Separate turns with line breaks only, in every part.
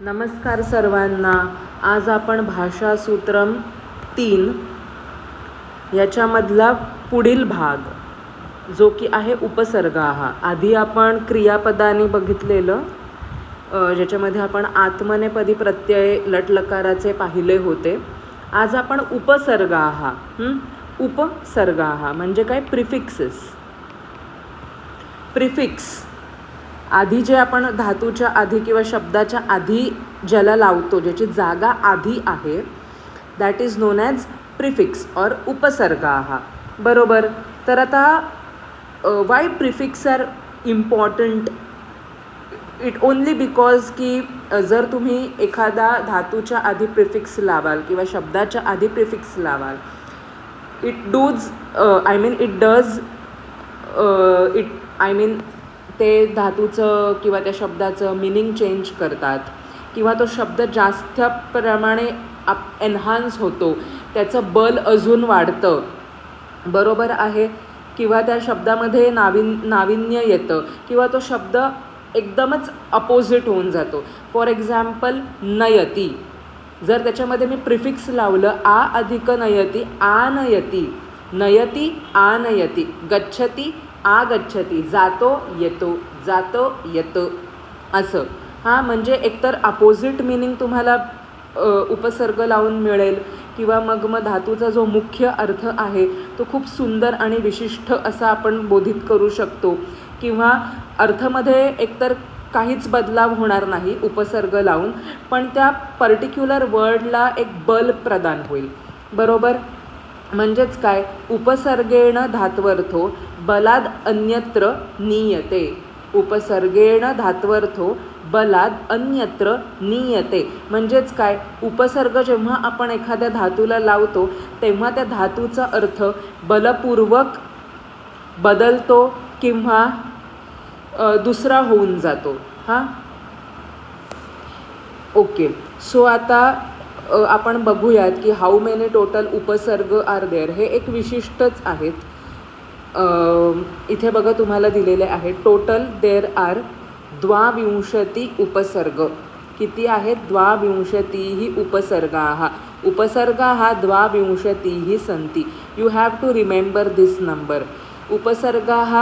नमस्कार सर्वांना. आज आपण भाषासूत्रम 3 याच्यामधला पुढील भाग जो की आहे उपसर्गाः. आधी आपण क्रियापदाने बघितलेलं, ज्याच्यामध्ये आपण आत्मनेपदी प्रत्यय लटलकाराचे पाहिले होते. आज आपण उपसर्गाः. उपसर्गाः म्हणजे काय? प्रिफिक्सेस. प्रिफिक्स आधी जे आपण धातूच्या आधी किंवा शब्दाच्या आधी ज्याला लावतो, ज्याची जागा आधी आहे, that is known as prefix और उपसर्गाः. बरोबर. तर आता why prefix are important? It only because की जर तुम्ही एखादा धातूच्या आधी प्रिफिक्स लावाल किंवा शब्दाच्या आधी प्रिफिक्स लावाल, इट ते धातूचं किंवा त्या शब्दाचं मिनिंग चेंज करतात किंवा तो शब्द जास्त प्रमाणे एन्हान्स होतो, त्याचं बल अजून वाढतं. बरोबर आहे. किंवा त्या शब्दामध्ये नाविन्य येतं किंवा तो शब्द एकदमच अपोजिट होऊन जातो. फॉर एक्झाम्पल नयती. जर त्याच्यामध्ये मी प्रिफिक्स लावलं आ अधिक नयती, आनयती, नयती आनयती, गच्छती आगच्छती, जातो येतो, जातो येतं, असं. म्हणजे एकतर अपोजिट मिनिंग तुम्हाला उपसर्ग लावून मिळेल किंवा मग धातूचा जो मुख्य अर्थ आहे तो खूप सुंदर आणि विशिष्ट असा आपण बोधित करू शकतो. किंवा अर्थमध्ये एकतर काहीच बदलाव होणार नाही उपसर्ग लावून, पण त्या पर्टिक्युलर वर्डला एक बल प्रदान होईल. बरोबर. म्हणजेच काय? उपसर्गेण धात्वर्थो बलाद अन्यत्र नीयते. उपसर्गेण धात्वर्थो बलाद अन्यत्र नीयते. म्हणजेच काय? उपसर्ग जेव्हा आपण एखाद्या धातूला लावतो तेव्हा त्या धातूचा अर्थ बलपूर्वक बदलतो किंवा दुसरा होऊन जातो. ओके. सो आता आपण बघूयात की हाऊ मेनी टोटल उपसर्ग आर देअर. हे एक विशिष्टच आहेत. इथे बघा तुम्हाला दिलेले आहे टोटल देअर आर 22 उपसर्ग. किती आहेत? 22 उपसर्गाः. उपसर्गाः 22 सन्ति. You have to remember this number. उपसर्गाः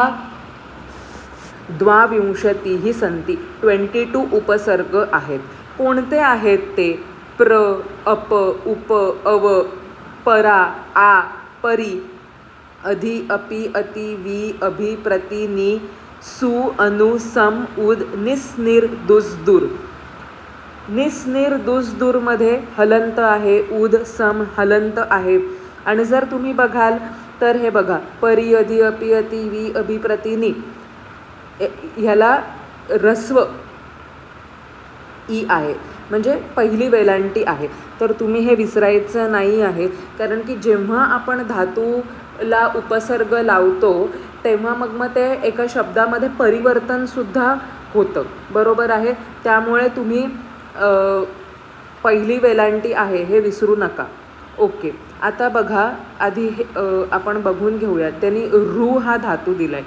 22 सन्ति. 22 उपसर्ग आहेत. कोणते आहेत ते? प्र, अप, उप, अव, परा, आ, परी, अधि, अपि, अति, वि, अभि, प्रति, नि, सु, अनु, सम, उद, निस, निर, दुस, दूर. निस, निर, दुस, दूरमध्ये हलंत आहे, उद, सम हलंत आहे. आणि जर तुम्ही बघाल तर हे बघा, परी, अधि, अपि, अति, वि, अभि, प्रति, नि, ह्याला ऱ्हस्व ई आहे, म्हणजे पहिली वेलांटी आहे. तर तुम्ही हे विसरायचं नाही आहे, कारण की जेव्हा आपण धातूला उपसर्ग लावतो तेव्हा मग ते एका शब्दामध्ये परिवर्तनसुद्धा होतं. बरोबर आहे. त्यामुळे तुम्ही पहिली वेलांटी आहे हे विसरू नका. ओके. आता बघा, आधी आपण बघून घेऊयात. त्यांनी रू हा धातू दिला आहे.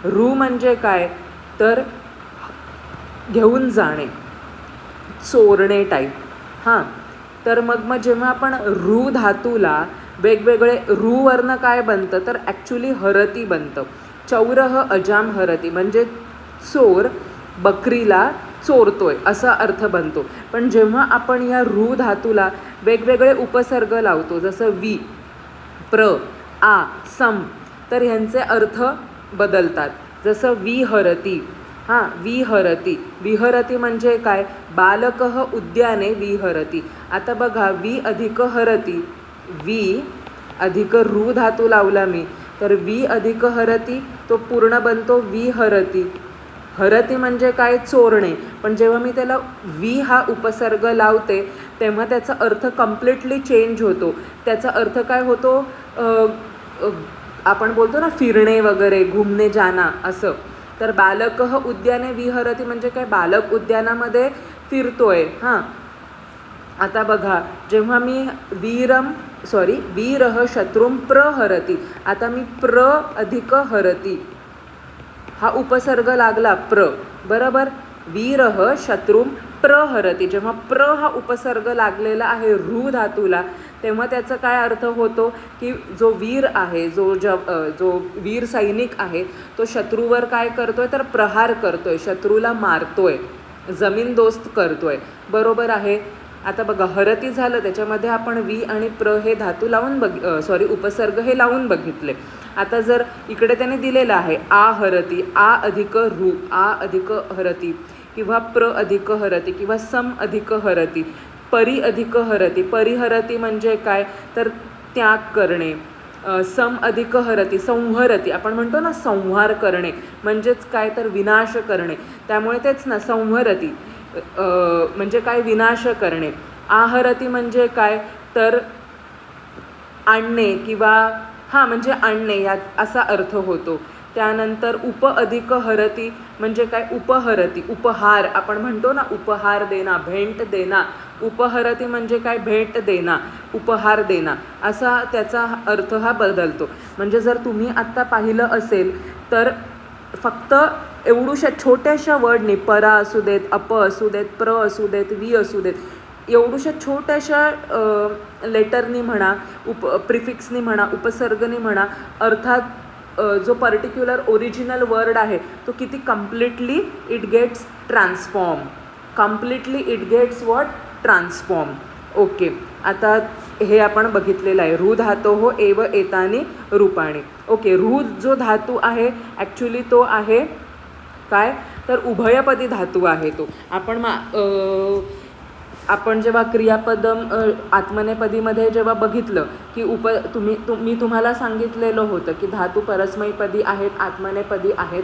रू म्हणजे काय? तर घेऊन जाणे, चोरणे टाईप. तर मग जेव्हा आपण रू धातूला वेगवेगळे रूवरनं काय बनतं तर ॲक्च्युली हरती बनतं. चौरह अजाम हरती म्हणजे चोर बकरीला चोरतोय असा अर्थ बनतो. पण जेव्हा आपण या रू धातूला वेगवेगळे उपसर्ग लावतो, जसं वि, प्र, आ, सम, तर ह्यांचे अर्थ बदलतात. जसं विहरती. विहरती. विहरती म्हणजे काय? बालकः उद्याने विहरती. आता बघा, वि अधिक हरती, वि अधिक रू धातू लावला मी, तर वि अधिक हरती तो पूर्ण बनतो विहरती. हरती म्हणजे काय? चोरणे. पण जेव्हा मी त्याला वि हा उपसर्ग लावते तेव्हा त्याचा अर्थ कम्प्लिटली चेंज होतो. त्याचा अर्थ काय होतो? आपण बोलतो ना फिरणे वगैरे, घुमने जाना असं. तर बालकः उद्याने विहरती म्हणजे काय? बालक उद्यानामध्ये फिरतोय. आता बघा, जेव्हा मी वीरः शत्रुं प्रहरती, आता मी प्र अधिक हरती हा उपसर्ग लागला प्र. बरोबर. वीरः शत्रुं प्रहरती, जेव्हा प्र हा उपसर्ग लागलेला आहे रू धातूला, तेव्हा त्याचा काय अर्थ होतो की जो वीर आहे, जो वीर सैनिक आहे, तो शत्रूवर काय करतोय तर प्रहार करतोय, शत्रूला मारतोय, जमीनदोस्त करतोय. बरोबर आहे. आता बघा हरती झालं, त्याच्यामध्ये आपण वी आणि प्र हे धातू लावून उपसर्ग हे लावून बघितले. आता जर इकडे त्याने दिलेलं आहे आ हरती, आ अधिक रू, आ अधिक हरती, किंवा प्र अधिक हरती, किंवा सम अधिक हरती, परी अधिक हरती. परिहरती म्हणजे काय तर त्याग करणे. सम अधिक हरती, संहरती, आपण म्हणतो ना संहार करणे, म्हणजेच काय तर विनाश करणे. त्यामुळे तेच ना संहरती म्हणजे काय विनाश करणे. आहरती म्हणजे काय तर आणणे, किंवा म्हणजे आणणे यात असा अर्थ होतो. त्यानंतर उप अधिक हरती म्हणजे काय उपहरती, उपहार, आपण म्हणतो ना उपहार देना, भेंट देना. उपहरती म्हणजे काय भेट देना, उपहार देना, असा त्याचा अर्थ हा बदलतो. म्हणजे जर तुम्ही आत्ता पाहिलं असेल तर फक्त एवढूशा छोट्याशा वर्डनी, परा असू देत, अप असू देत, प्र असू देत, वी असू देत, एवढूशा छोट्याशा लेटरनी म्हणा, प्रिफिक्सनी म्हणा, उपसर्गनी म्हणा, अर्थात जो पर्टिक्युलर ओरिजिनल वर्ड आहे तो किती completely it gets transform, completely it gets what transform. Okay, आता हे आपण बघितलेलं आहे. रू धातो हो एव एतानी रूपाणी. ओके, रू जो धातू आहे ॲक्च्युली तो आहे काय तर उभयपदी धातू आहे तो. आपण जेव्हा क्रियापदम आत्मनेपदीमध्ये जेव्हा बघितलं की मी तुम्हाला सांगितलेलं होतं की धातू परस्मैपदी आहेत, आत्मनेपदी आहेत.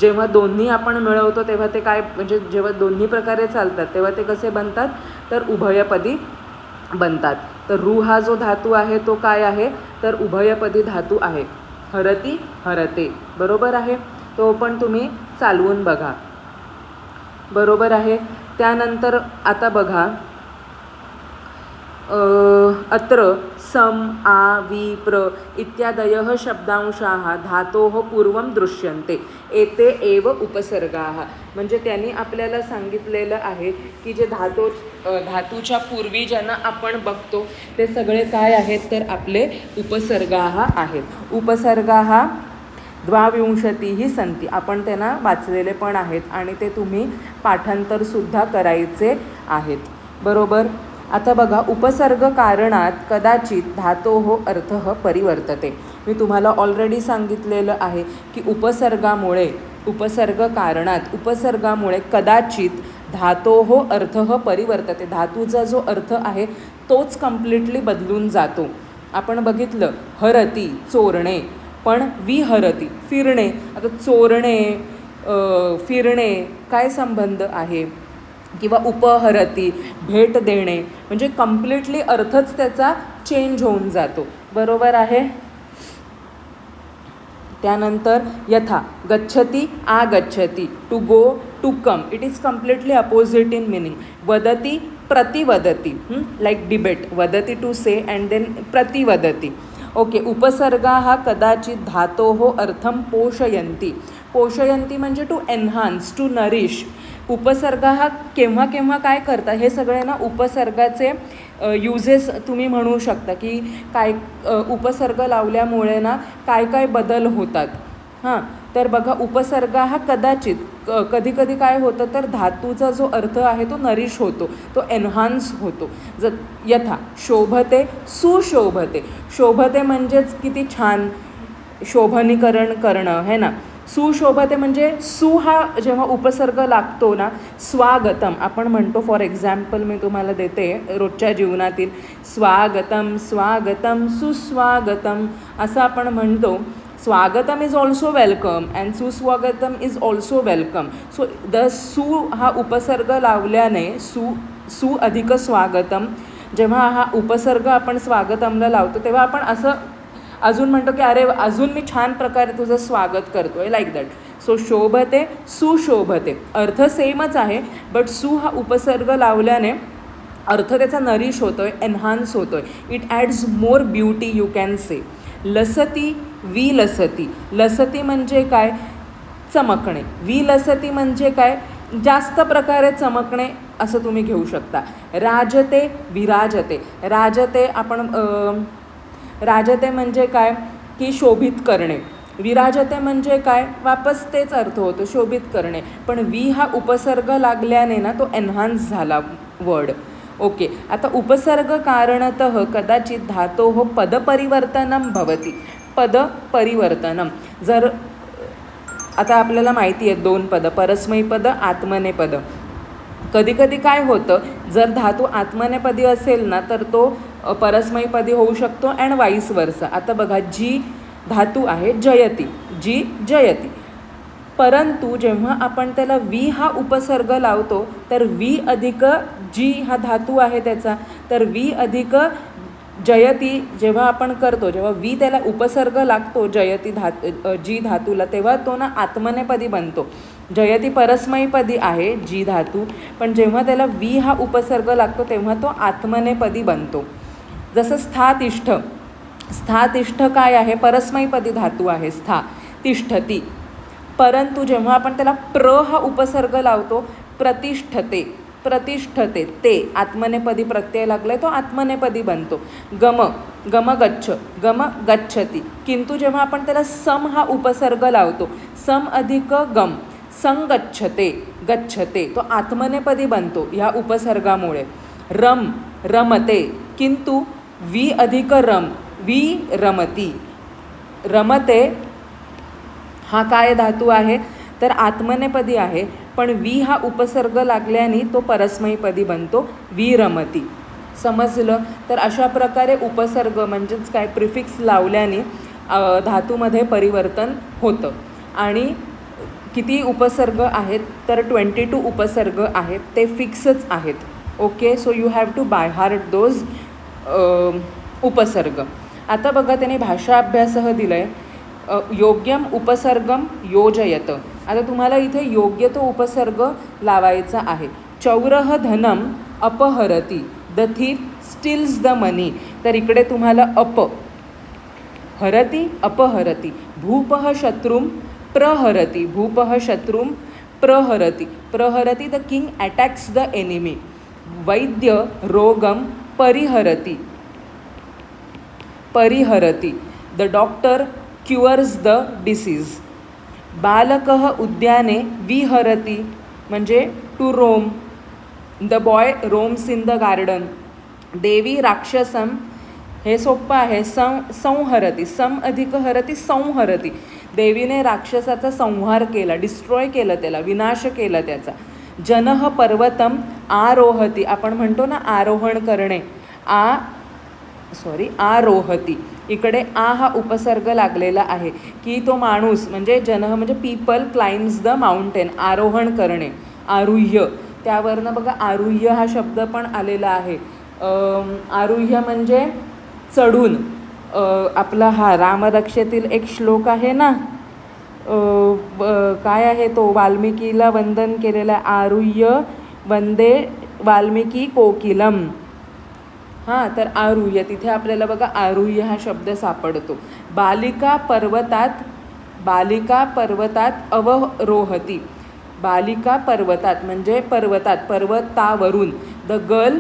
जेव्हा दोन्ही आपण मिळवतो तेव्हा ते काय, म्हणजे जेव्हा दोन्ही प्रकारे चालतात तेव्हा ते कसे बनतात तर उभयपदी बनतात. तर रू हा जो धातू आहे तो काय आहे तर उभयपदी धातू आहे. हरती, हरते, बरोबर आहे. तो पण तुम्ही चालवून बघा. बरोबर आहे. त्यानंतर आता बघा अत्र सम, आ, वी, प्र इत्यादयः शब्दांशाः धातोः पूर्वं दृश्यन्ते एते एव उपसर्गाः. म्हणजे त्यांनी आपल्याला सांगितलेलं आहे की जे धातूच्या पूर्वी ज्यांना आपण बघतो ते सगळे काय आहेत तर आपले उपसर्गाः आहेत. उपसर्गाः 22 सन्ति. आपण त्यांना वाचलेले पण आहेत आणि ते तुम्ही पाठांतरसुद्धा करायचे आहेत. बरोबर. आता बघा उपसर्ग कारणात कदाचित धातोः अर्थः परिवर्तते. मी तुम्हाला ऑलरेडी सांगितलेलं आहे की उपसर्गामुळे कदाचित धातोः अर्थः परिवर्तते. धातूचा जो अर्थ आहे तोच कम्प्लिटली बदलून जातो. आपण बघितलं हरती चोरणे, पण विहरती फिरणे. आता चोरणे फिरणे काय संबंध आहे, किंवा उपहरती भेट देणे, म्हणजे कम्प्लिटली अर्थच त्याचा चेंज होऊन जातो. बरोबर आहे. त्यानंतर यथा गच्छती, आगच्छती, to go, to come, it is completely opposite in meaning. वदती, प्रतिवदती, लाईक डिबेट, वदती टू से अँड देन प्रतिवदती. ओके, उपसर्गाः कदाचित धातोः अर्थं पोषयन्ति. पोषयन्ति म्हणजे टू एन्हान्स, टू नरिश. उपसर्गाः केव्हा केव्हा काय करतात, हे सगळे ना उपसर्गाचे युजेस तुम्ही म्हणू शकता की काय उपसर्ग लावल्यामुळे ना काय काय बदल होतात. तर बघा उपसर्गाः कदाचित कधीकधी काय होतं तर धातूचा जो अर्थ आहे तो नरिश होतो, तो एन्हान्स होतो. यथा शोभते, सुशोभते. शोभते म्हणजेच किती छान, शोभनीकरण करणं है ना. सुशोभते म्हणजे सु हा जेव्हा उपसर्ग लागतो ना, स्वागतम आपण म्हणतो. फॉर एक्झाम्पल मी तुम्हाला देते रोजच्या जीवनातील, स्वागतम, स्वागतम, सुस्वागतम असं आपण म्हणतो. स्वागतम इज ऑल्सो वेलकम अँड सुस्वागतम is also welcome. So the सु हा उपसर्ग लावल्याने सु अधिक स्वागतम, जेव्हा हा उपसर्ग आपण स्वागतमला लावतो तेव्हा आपण असं अजून म्हणतो की अरे अजून मी छान प्रकारे तुझं स्वागत करतो आहे, लाईक दॅट. सो शोभते, सुशोभते, अर्थ सेमच आहे, बट सु हा उपसर्ग लावल्याने अर्थ त्याचा नरिश होतो आहे, एन्हान्स होतो आहे. It adds more beauty, you can say. लसती, विलसती. लसती म्हणजे काय, चमकणे. विलसती म्हणजे काय, जास्त प्रकारे चमकणे, असं तुम्ही घेऊ शकता. राजते, विराजते. राजते आपण राजते म्हणजे काय की शोभित करणे. विराजते म्हणजे काय, वापस तेच अर्थ होतो, शोभित करणे. पण वी हा उपसर्ग लागल्याने ना तो एन्हान्स झाला वर्ड. ओके. आता उपसर्ग कारणतः कदाचित धातोः पदपरिवर्तनं भवति. पदपरिवर्तनं जर आता आपल्याला माहिती आहेत 2 पदं, परस्मैपद, आत्मनेपद. कधीकधी काय होतं, जर धातू आत्मनेपदी असेल ना तर तो परस्मैपदी होऊ शकतो अँड वाईस वर्सा. आता बघा, जी धातू आहे जयती, जी जयती. परंतु जेव्हा आपण त्याला वी हा उपसर्ग लावतो तर वी अधिक जी हा धातू आहे त्याचा, तर वी अधिक जयती जेव्हा आपण करतो, जेव्हा वी त्याला उपसर्ग लागतो जयती जी धातूला, तेव्हा तो ना आत्मनेपदी बनतो. जयती परस्मैपदी आहे जी धातू, पण जेव्हा त्याला वी हा उपसर्ग लागतो तेव्हा तो आत्मनेपदी बनतो. जसं स्थातिष्ठ. स्थातिष्ठ काय आहे, परस्मैपदी धातू आहे स्था, तिष्ठती. परंतु जेव्हा आपण त्याला प्र हा उपसर्ग लावतो, प्रतिष्ठते, प्रतिष्ठते, ते आत्मनेपदी प्रत्यय लागलाय तो आत्मनेपदी बनतो. गम, गम गच्छ, गम गच्छती. किंतु जेव्हा आपण त्याला सम हा उपसर्ग लावतो, सम अधिक गम, संगच्छते, गच्छते, तो आत्मनेपदी बनतो ह्या उपसर्गामुळे. रम, रमते. किंतु वी अधिक रम, वी रमती. रमते हा काय धातू आहे, तर आत्मनेपदी आहे, पण वी हा उपसर्ग लागल्याने तो परस्मैपदी बनतो, वी रमती. समजलं? तर अशा प्रकारे उपसर्ग म्हणजेच काय, प्रिफिक्स लावल्याने धातूमध्ये परिवर्तन होतं. आणि किती उपसर्ग आहेत, तर 22 उपसर्ग आहेत, ते फिक्सच आहेत. Okay, so you have to by heart those उपसर्ग. आता बघा, त्याने भाषा अभ्यासह दिलं आहे, योग्यम उपसर्गम योजयत. आता तुम्हाला इथे योग्य तो उपसर्ग लावायचा आहे. चौरः धनम अपहरती, the thief steals the money. तर इकडे तुम्हाला अप, हरती, अपहरती. भूपः शत्रुम प्रहरती, भूपः शत्रुम प्रहरती, प्रहरती, the king attacks the enemy. वैद्य रोगम परिहरती, परिहरती, the doctor cures the disease. बालकः उद्याने विहरती म्हणजे to roam, the boy roams in the garden. देवी राक्षसम, हे सोप्पं आहे, संहरती, सम अधिक हरती, संहरती. देवीने राक्षसाचा संहार केला, डिस्ट्रॉय केलं, त्याला विनाश केला त्याचा. जनः पर्वतम आरोहती, आपण म्हणतो ना आरोहण करणे, आरोहती. इकडे आ हा उपसर्ग लागलेला आहे की तो माणूस म्हणजे जनः म्हणजे पीपल क्लाइम्स द माउंटेन, आरोहण करणे, आरुह्य. त्यावरनं बघा आरुह्य हा शब्द पण आलेला आहे. आरुह्य म्हणजे चढून. आपला हा रामरक्षेतील एक श्लोक आहे ना, काय आहे तो, वाल्मिकीला वंदन केलेला, आरुह्य वंदे वाल्मिकी कोकिलम. हां, तर आरुह्य, तिथे आपल्याला बघा आरुह्य हा शब्द सापडतो. बालिका पर्वतात, बालिका पर्वतात अवरोहती. बालिका पर्वतात म्हणजे पर्वतात, पर्वतावरून. द गर्ल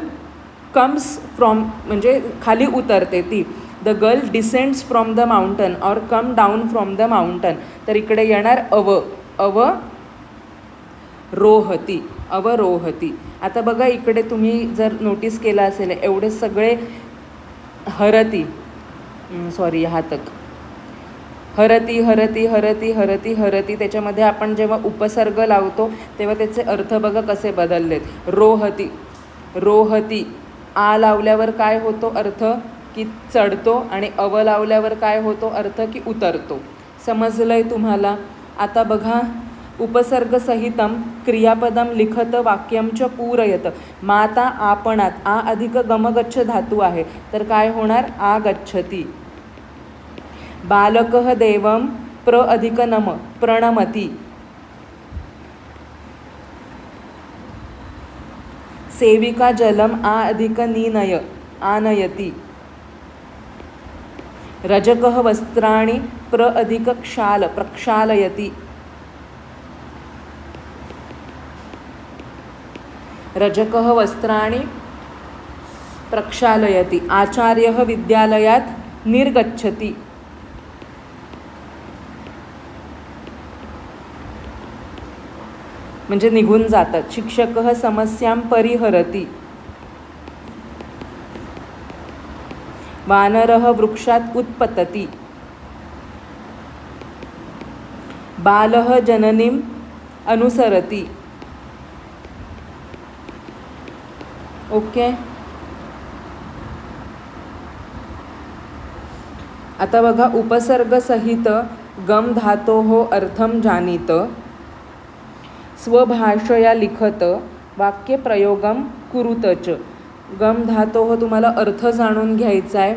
कम्स फ्रॉम म्हणजे खाली उतरते ती. The girl descends from the mountain or come down from the mountain. तर इकडे येणार रोहती, अवरोहती. आता बघा इकडे तुम्ही जर नोटीस केलं असेल, एवढे सगळे हरती, सॉरी ह्या तक हरती हरती हरती हरती हरती. त्याच्यामध्ये आपण जेव्हा उपसर्ग लावतो तेव्हा त्याचे अर्थ बघा कसे बदललेत. रोहती, रोहती. आ लावल्यावर काय होतो अर्थ की चढतो, आणि अव लावल्यावर काय होतो अर्थ की उतरतो. समजलं आहे तुम्हाला? आता बघा, उपसर्गसहितं क्रियापदं लिखत वाक्यं च पूरयत. माता आपणात, आ अधिक गमगच्छ धातू आहे, तर काय होणार आगच्छती. बालकः देवं प्र अधिक नम प्रणमती. सेविका जलम आ अधिक नीनय आनयती. रजकः वस्त्राणि प्र अधिक क्षाल प्रक्षालयति. रजकः वस्त्राणि प्रक्षालयति, आचार्यः विद्यालयात् निर्गच्छति, म्हणजे निघून जातात. शिक्षकः समस्यां परिहरति, वानरः वृक्षात् उत्पतति, बालः जननीम् अनुसरति. ओके, आता बघा उपसर्गसहित गम धातोः अर्थं जानीत, स्वभाषया लिखत, वाक्यप्रयोगं कुरुत च. गम धातोः तुम्हाला अर्थ जाणून घ्यायचा आहे,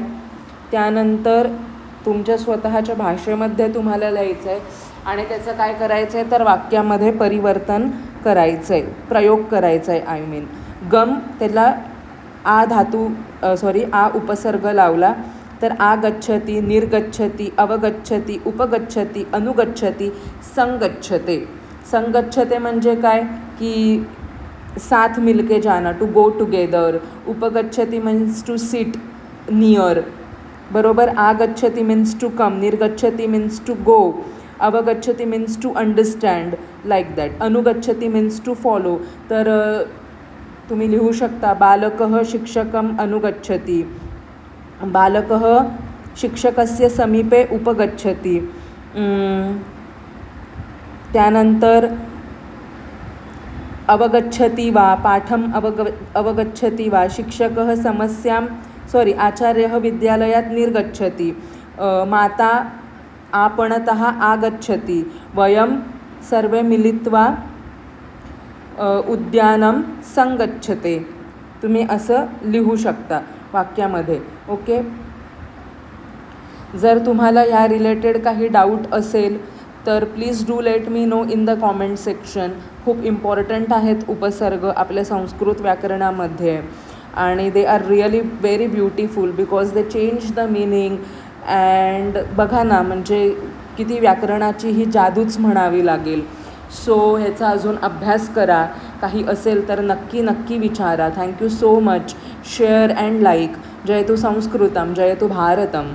त्यानंतर तुमच्या स्वतःच्या भाषेमध्ये तुम्हाला लिहायचं आहे आणि त्याचं काय करायचं आहे तर वाक्यामध्ये परिवर्तन करायचं आहे, प्रयोग करायचा आहे. आय मीन गम त्याला आ धातू आ उपसर्ग लावला तर आगच्छति, निर्गच्छति, अवगच्छति, उपगच्छति, अनुगच्छति, संगच्छते. संगच्छते म्हणजे काय की साथ मिलके जाना, टू गो टुगेदर. उपगच्छति मीन्स टू सिट नियर, बरोबर. आगच्छति मीन्स टू कम, निर्गच्छति मीन्स टू गो, अवगच्छति means to understand, like that. अनुगच्छति मीन्स टू फॉलो. तर तुम्ही लिहू शकता बालकः शिक्षकम् अनुगच्छति, बालकः शिक्षकस्य समीपे उपगच्छति. त्यानंतर अवगच्छति वा, पाठम् अवगच्छति वा, शिक्षकः आचार्यः विद्यालयात् निर्गच्छति, माता आपणतः आगच्छति, वयं सर्वे मिलित्वा उद्यानं संगच्छते. तुम्ही असं लिहू शकता वाक्यामध्ये. ओके, जर तुम्हाला ह्या रिलेटेड काही डाऊट असेल तर please do let me know in the comment section. खूप इम्पॉर्टंट आहेत उपसर्ग आपल्या संस्कृत व्याकरणामध्ये आणि they are really very beautiful because they change the meaning. And बघा ना, म्हणजे किती व्याकरणाची ही जादूच म्हणावी लागेल. सो ह्याचा अजून अभ्यास करा. काही असेल तर नक्की विचारा. Thank you so much. Share and like. जयतु संस्कृतम, जयतु भारतम.